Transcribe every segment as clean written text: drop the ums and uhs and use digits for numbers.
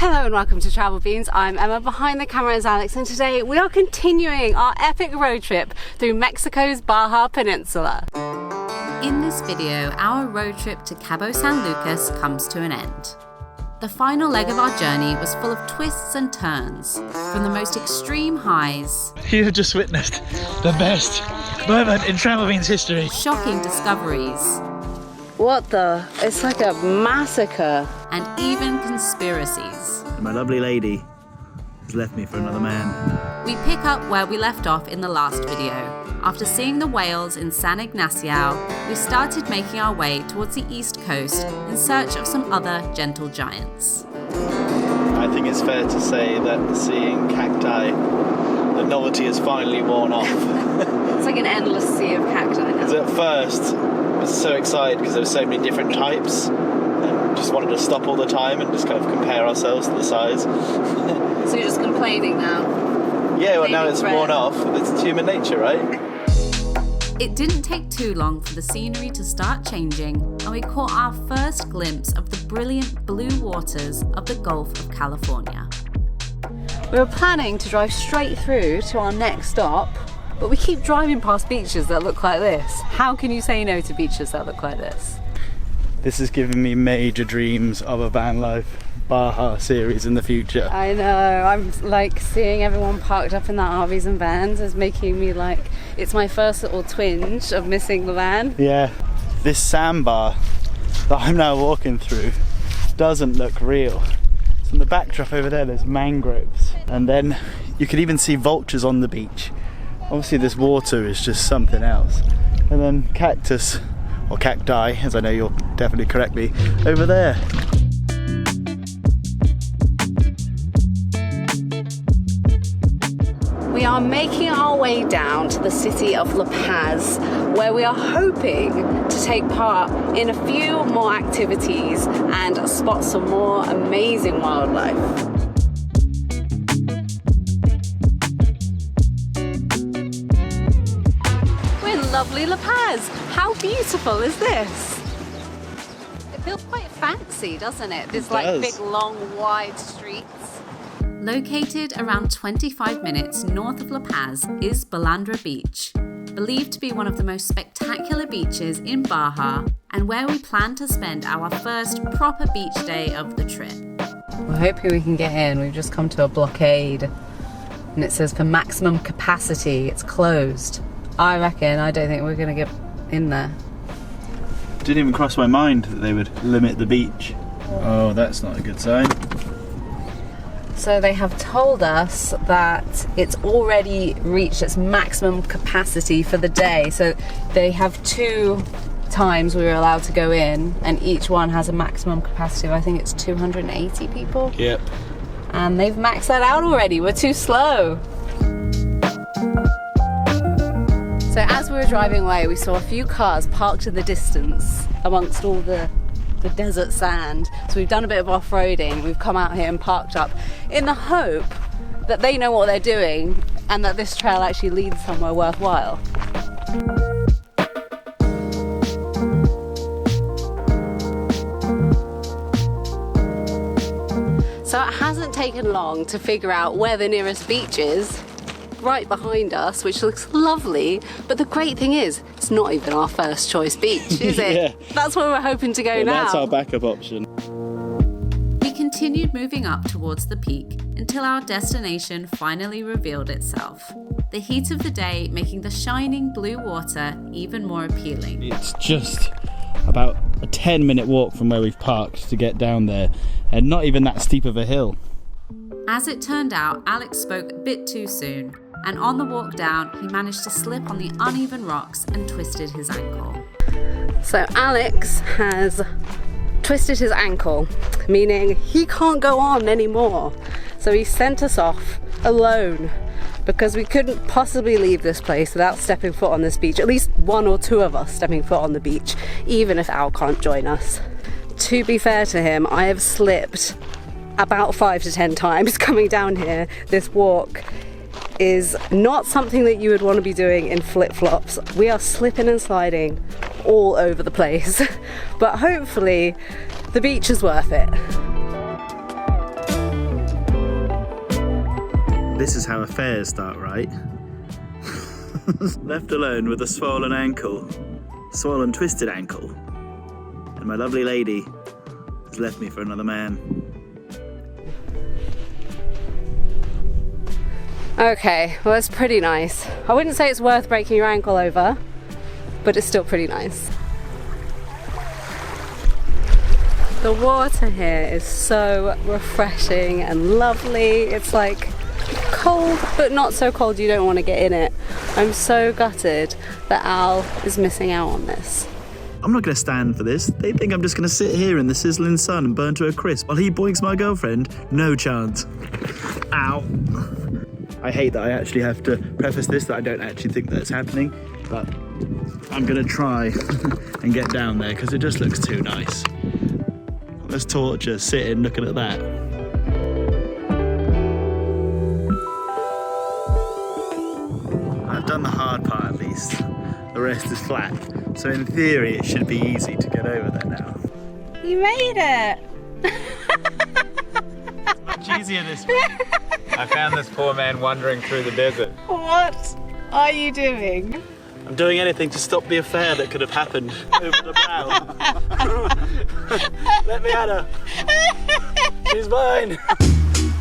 Hello and welcome to Travel Beans. I'm Emma, behind the camera is Alex, and today we are continuing our epic road trip through Mexico's Baja Peninsula. In this video, our road trip to Cabo San Lucas comes to an end. The final leg of our journey was full of twists and turns, from the most extreme highs. You have just witnessed the best moment in Travel Beans history. Shocking discoveries. What the? It's like a massacre. And even conspiracies. My lovely lady has left me for another man. We pick up where we left off in the last video. After seeing the whales in San Ignacio, we started making our way towards the east coast in search of some other gentle giants. I think it's fair to say that seeing cacti, the novelty has finally worn off. It's like an endless sea of cacti now. Because at first, I was so excited because there were so many different types, and just wanted to stop all the time and just kind of compare ourselves to the size. So you're just complaining now? Yeah, well now it's worn off. It's human nature, right? It didn't take too long for the scenery to start changing, and we caught our first glimpse of the brilliant blue waters of the Gulf of California. We were planning to drive straight through to our next stop, but we keep driving past beaches that look like this. How can you say no to beaches that look like this? This is giving me major dreams of a van life Baja series in the future. I know, I'm like seeing everyone parked up in their RVs and vans is making me like, it's my first little twinge of missing the van. Yeah, this sandbar that I'm now walking through doesn't look real. So in the backdrop over there, there's mangroves, and then you can even see vultures on the beach. Obviously this water is just something else. And then cactus, or cacti, as I know you'll definitely correct me, over there. We are making our way down to the city of La Paz, where we are hoping to take part in a few more activities and spot some more amazing wildlife. We're in lovely La Paz. How beautiful is this? It feels quite fancy, doesn't it? There's like big, long, wide streets. Located around 25 minutes north of La Paz is Balandra Beach, believed to be one of the most spectacular beaches in Baja, and where we plan to spend our first proper beach day of the trip. We're hoping we can get in. We've just come to a blockade, and it says for maximum capacity, it's closed. I don't think we're going to get in there. Didn't even cross my mind that they would limit the beach. Oh, that's not a good sign. So they have told us that it's already reached its maximum capacity for the day. So they have 2 times we were allowed to go in, and each one has a maximum capacity of, I think it's 280 people. Yep. And they've maxed that out already. We're too slow. So as we were driving away, we saw a few cars parked in the distance amongst all the desert sand. So we've done a bit of off-roading. We've come out here and parked up in the hope that they know what they're doing and that this trail actually leads somewhere worthwhile. So it hasn't taken long to figure out where the nearest beach is. Right behind us, which looks lovely, but the great thing is it's not even our first choice beach, is it? Yeah. That's where we're hoping to go now. That's our backup option. We continued moving up towards the peak until our destination finally revealed itself. The heat of the day making the shining blue water even more appealing. It's just about a 10-minute walk from where we've parked to get down there, and not even that steep of a hill. As it turned out, Alex spoke a bit too soon, and on the walk down, he managed to slip on the uneven rocks and twisted his ankle. So Alex has twisted his ankle, meaning he can't go on anymore. So he sent us off alone because we couldn't possibly leave this place without stepping foot on this beach. At least 1 or 2 of us stepping foot on the beach, even if Al can't join us. To be fair to him, I have slipped about 5 to 10 times coming down here. This walk is not something that you would want to be doing in flip-flops. We are slipping and sliding all over the place, but hopefully the beach is worth it. This is how affairs start, right? Left alone with a swollen ankle, swollen twisted ankle, and my lovely lady has left me for another man. Okay, well it's pretty nice. I wouldn't say it's worth breaking your ankle over, but it's still pretty nice. The water here is so refreshing and lovely. It's like cold, but not so cold you don't want to get in it. I'm so gutted that Al is missing out on this. I'm not going to stand for this. They think I'm just going to sit here in the sizzling sun and burn to a crisp while he boinks my girlfriend. No chance. Ow. I hate that I actually have to preface this, that I don't actually think that's happening, but I'm going to try and get down there because it just looks too nice. Let's torture sitting looking at that. I've done the hard part at least. The rest is flat. So in theory it should be easy to get over there now. You made it! It's much easier this way. I found this poor man wandering through the desert. What are you doing? I'm doing anything to stop the affair that could have happened over the brow. Let me at her. She's mine.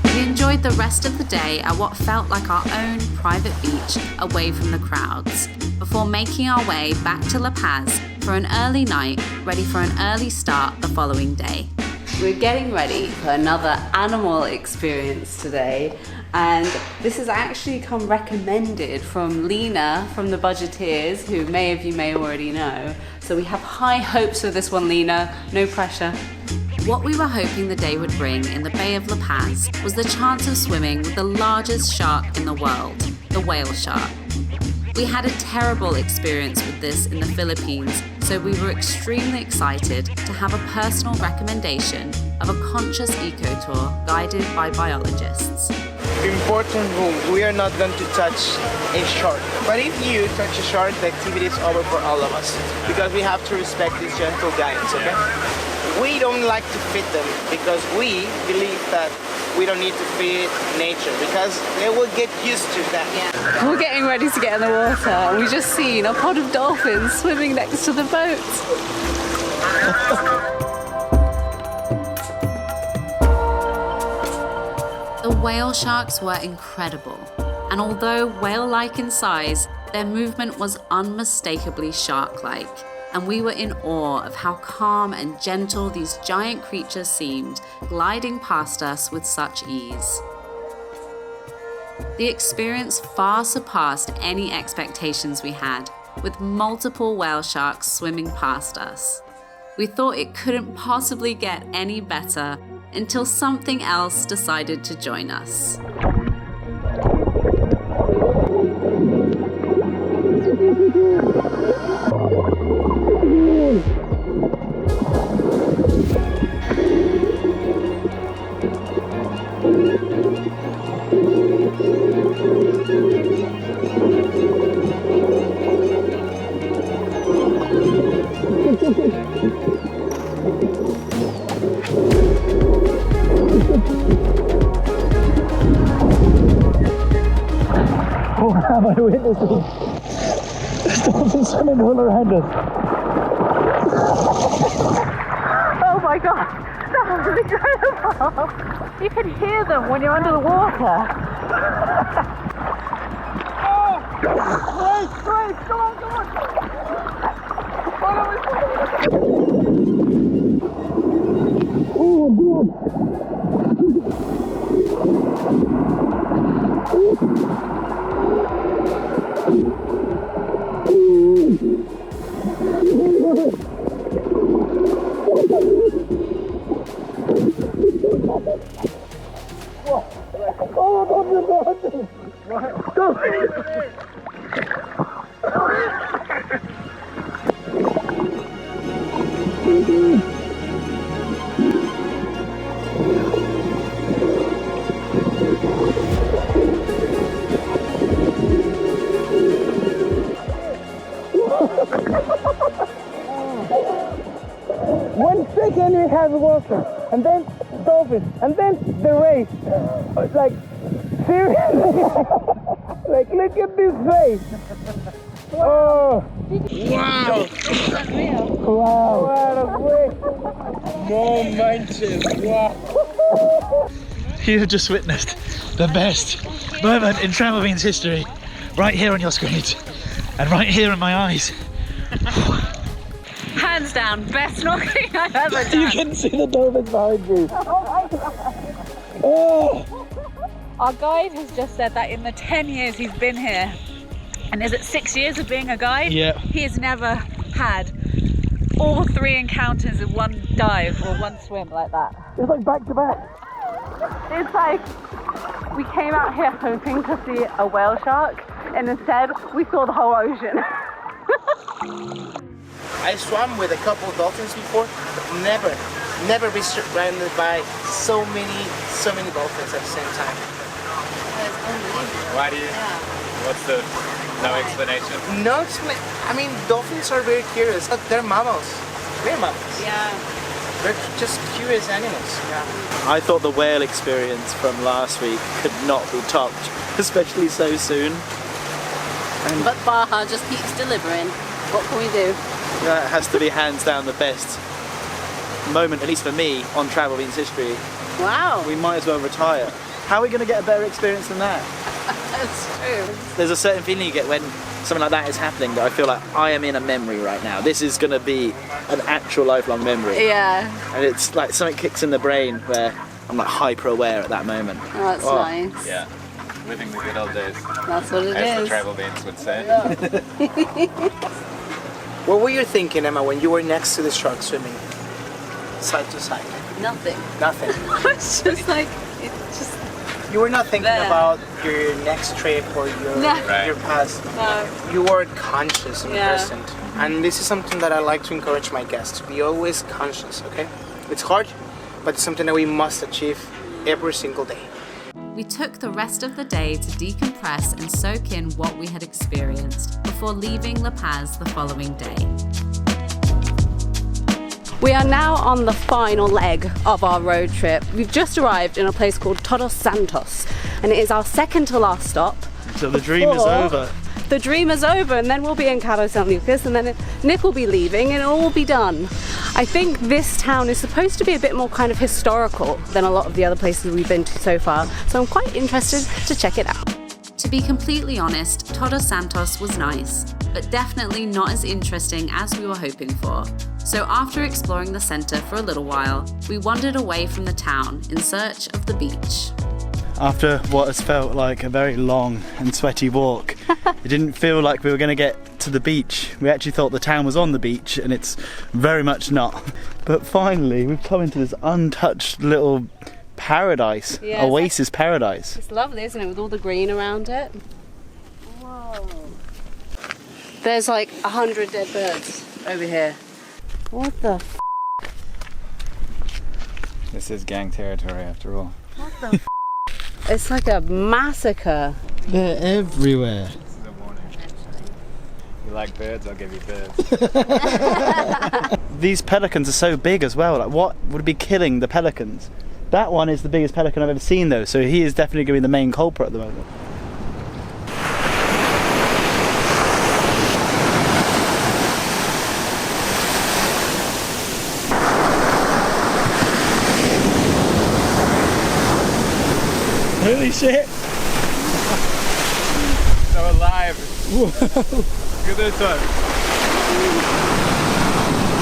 We enjoyed the rest of the day at what felt like our own private beach away from the crowds, before making our way back to La Paz for an early night, ready for an early start the following day. We're getting ready for another animal experience today, and this has actually come recommended from Lena from the Budgeteers, who many of you may already know. So we have high hopes for this one, Lena, no pressure. What we were hoping the day would bring in the Bay of La Paz was the chance of swimming with the largest shark in the world, the whale shark. We had a terrible experience with this in the Philippines, so we were extremely excited to have a personal recommendation of a conscious eco-tour guided by biologists. Important rule, we are not going to touch a shark. But if you touch a shark, the activity is over for all of us, because we have to respect these gentle giants, okay? We don't like to feed them because we believe that we don't need to feed nature because they will get used to that. Yeah. We're getting ready to get in the water and we just seen a pod of dolphins swimming next to the boat. The whale sharks were incredible, and although whale-like in size, their movement was unmistakably shark-like. And we were in awe of how calm and gentle these giant creatures seemed, gliding past us with such ease. The experience far surpassed any expectations we had, with multiple whale sharks swimming past us. We thought it couldn't possibly get any better until something else decided to join us. Oh, have I witnessed it? There's dolphins swimming all around us. Oh my god, that was incredible! You can hear them when you're under the water. Grace, come on, come on! Oh, God. One second we have water, and then dolphins, and then the race. Like, seriously, like, look at this race. Oh, wow. Wow. What a race. No manches. Wow. You have just witnessed the best moment in Travel Beans history, right here on your screens, and right here in my eyes. Hands down, best snorkeling I've ever done. You can see the dolphins behind you. Oh. Our guide has just said that in the 10 years he's been here, and is it 6 years of being a guide? Yeah. He has never had all 3 encounters in one dive or one swim like that. It's like back to back. It's like we came out here hoping to see a whale shark, and instead we saw the whole ocean. I swam with a couple of dolphins before, but never been surrounded by so many dolphins at the same time. Why do you? What's the no explanation? No explanation. I mean, dolphins are very curious. They're mammals. We're mammals. Yeah. They're just curious animals. Yeah. I thought the whale experience from last week could not be topped, especially so soon. But Baja just keeps delivering. What can we do? That has to be hands down the best moment, at least for me, on Travel Beans history. Wow. We might as well retire. How are we going to get a better experience than that? That's true. There's a certain feeling you get when something like that is happening that I feel like I am in a memory right now. This is going to be an actual lifelong memory. Yeah. And it's like something kicks in the brain where I'm like hyper aware at that moment. Oh, that's nice. Yeah, living the good old days, That's what it as the is. Travel Beans would say. What were you thinking, Emma, when you were next to the shark swimming side to side? Nothing. Nothing. It's just like, it's just, You were not thinking There. about your next trip or your Right. your past. no. You were conscious and Yeah. present. And this is something that I like to encourage my guests to be always conscious, okay? It's hard, but it's something that we must achieve every single day. We took the rest of the day to decompress and soak in what we had experienced before leaving La Paz the following day. We are now on the final leg of our road trip. We've just arrived in a place called Todos Santos, and it is our second to last stop. So the dream is Before over. The dream is over, and then we'll be in Cabo San Lucas, and then Nick will be leaving, and it'll all be done. I think this town is supposed to be a bit more kind of historical than a lot of the other places we've been to so far, so I'm quite interested to check it out. To be completely honest, Todos Santos was nice, but definitely not as interesting as we were hoping for. So after exploring the centre for a little while, we wandered away from the town in search of the beach. After what has felt like a very long and sweaty walk, it didn't feel like we were going to get to the beach. We actually thought the town was on the beach, and it's very much not. But finally, we've come into this untouched little paradise, Yeah, oasis paradise. It's lovely, isn't it, with all the green around it? Whoa. There's like 100 dead birds over here. What the f***? This is gang territory after all. What the f***? It's like a massacre. They're everywhere. This is a warning. You like birds? I'll give you birds. These pelicans are so big as well. Like, what would be killing the pelicans? That one is the biggest pelican I've ever seen though, so he is definitely going to be the main culprit at the moment. Holy shit! So alive. Look at this one.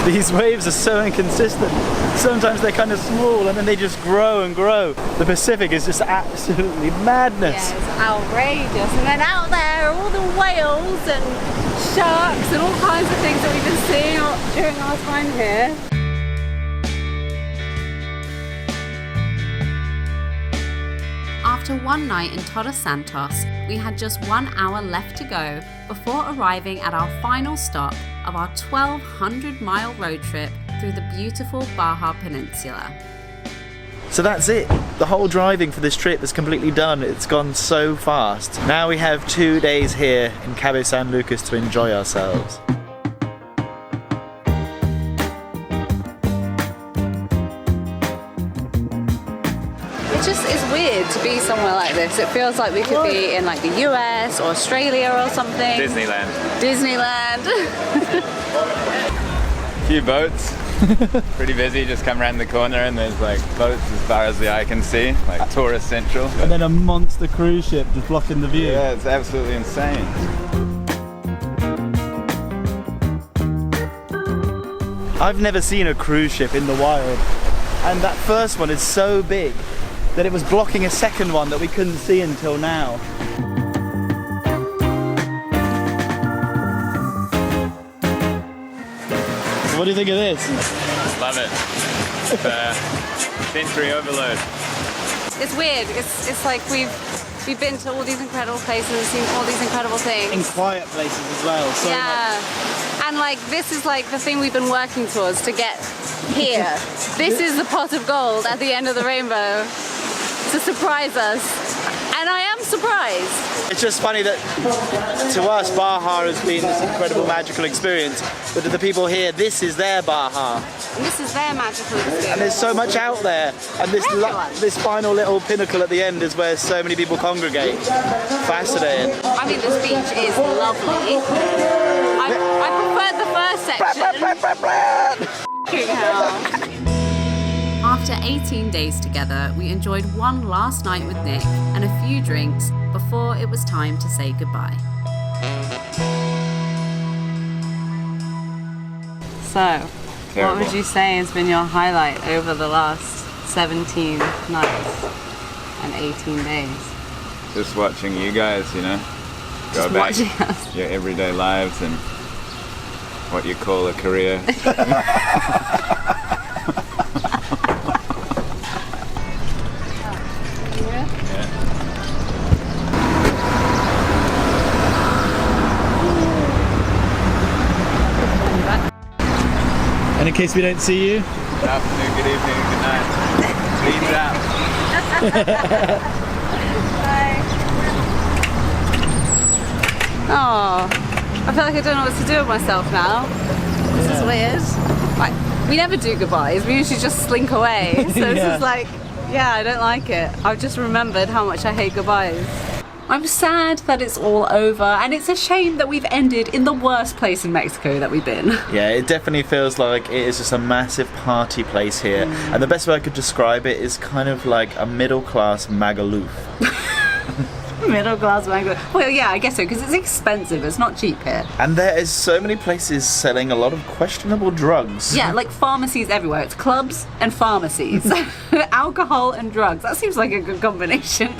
These waves are so inconsistent. Sometimes they're kind of small and then they just grow and grow. The Pacific is just absolutely madness. Yeah, it's outrageous. And then out there are all the whales and sharks and all kinds of things that we've been seeing during our time here. After one night in Todos Santos, we had just 1 hour left to go before arriving at our final stop of our 1,200-mile road trip through the beautiful Baja Peninsula. So that's it. The whole driving for this trip is completely done. It's gone so fast. Now we have 2 days here in Cabo San Lucas to enjoy ourselves. weird to be somewhere like this. It feels like we could be in like the US or Australia or something. Disneyland. Disneyland. Few boats. Pretty busy, just come around the corner and there's like boats as far as the eye can see, like tourist central. And then a monster cruise ship just blocking the view. Yeah, it's absolutely insane. I've never seen a cruise ship in the wild, and that first one is so big that it was blocking a second one that we couldn't see until now. What do you think of this? Love it. It's sensory overload. It's weird. It's like we've been to all these incredible places, seen all these incredible things. In quiet places as well. So yeah. And like this is like the thing we've been working towards to get here. This is the pot of gold at the end of the rainbow to surprise us. And I am surprised. It's just funny that to us Baja has been this incredible magical experience, but to the people here this is their Baja. And this is their magical experience. And there's so much out there, and this final little pinnacle at the end is where so many people congregate. Fascinating. I mean, this beach is lovely. I preferred the first section. Hell. After 18 days together, we enjoyed one last night with Nick and a few drinks before it was time to say goodbye. So, Terrible. what would you say has been your highlight over the last 17 nights and 18 days? Just watching you guys, you know, go Just back watching us. your everyday lives and what you call a career. And in case we don't see you, Good afternoon, good evening, good night. Beans out. Oh, I feel like I don't know what to do with myself now. This is weird. Like, we never do goodbyes, we usually just slink away. So this Yeah. is like, yeah, I don't like it. I've just remembered how much I hate goodbyes. I'm sad that it's all over, and it's a shame that we've ended in the worst place in Mexico that we've been. yeah, it definitely feels like it is just a massive party place here. And the best way I could describe it is kind of like a middle-class Magaluf. Middle class mango. Well, yeah, I guess so, because it's expensive. It's not cheap here. And there is so many places selling a lot of questionable drugs. Yeah, like pharmacies everywhere. It's clubs and pharmacies. Alcohol and drugs. That seems like a good combination.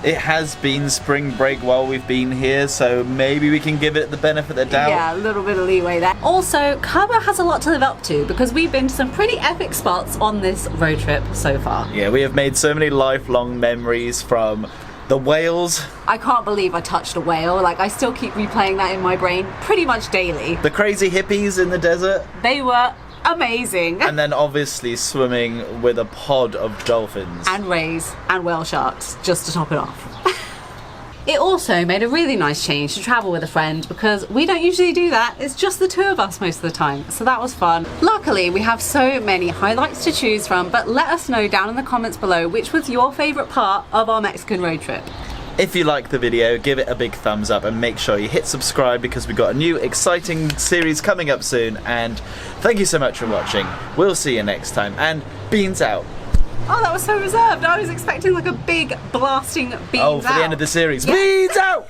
It has been spring break while we've been here, so maybe we can give it the benefit of the doubt. Yeah, a little bit of leeway there. Also, Cabo has a lot to live up to because we've been to some pretty epic spots on this road trip so far. Yeah, we have made so many lifelong memories, from the whales, I can't believe I touched a whale. Like, I still keep replaying that in my brain pretty much daily. the crazy hippies in the desert, They were amazing. and then obviously swimming with a pod of dolphins. And rays and whale sharks, just to top it off. It also made a really nice change to travel with a friend because we don't usually do that. It's just the two of us most of the time, so that was fun. Luckily, we have so many highlights to choose from, but let us know down in the comments below which was your favourite part of our Mexican road trip. If you liked the video, give it a big thumbs up and make sure you hit subscribe because we've got a new exciting series coming up soon. And thank you so much for watching. We'll see you next time, and beans out. Oh, that was so reserved. I was expecting like a big blasting beans Oh, for out. the end of the series. Yeah. Beans out!